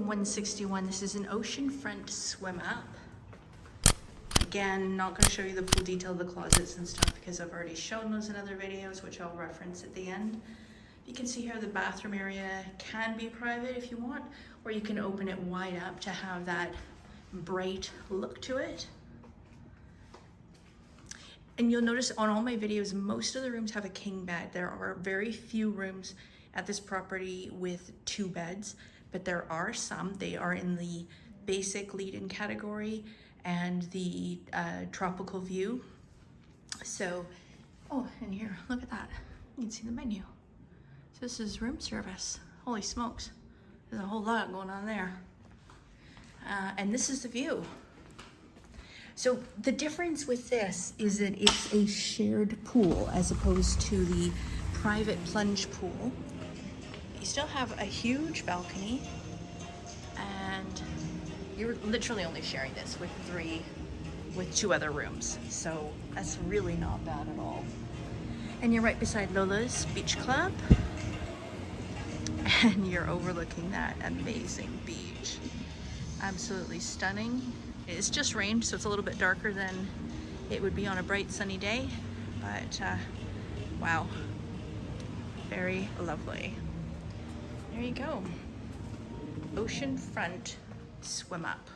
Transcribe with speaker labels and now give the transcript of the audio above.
Speaker 1: 161. This is an oceanfront swim up. Again, not going to show you the full detail of the closets and stuff because I've already shown those in other videos, which I'll reference at the end. You can see here the bathroom area can be private if you want, or you can open it wide up to have that bright look to it. And you'll notice on all my videos, most of the rooms have a king bed. There are very few rooms at this property with 2 beds, but there are some. They are in the basic lead-in category and the tropical view. So, oh, and here, look at that. You can see the menu. So this is room service. Holy smokes. There's a whole lot going on there. And this is the view. So the difference with this is that it's a shared pool as opposed to the private plunge pool. You still have a huge balcony, and you're literally only sharing this with 2 other rooms. So that's really not bad at all. And you're right beside Lola's Beach Club, and you're overlooking that amazing beach. Absolutely stunning. It's just rained, so it's a little bit darker than it would be on a bright sunny day, but wow, very lovely. There you go. Oceanfront swim up.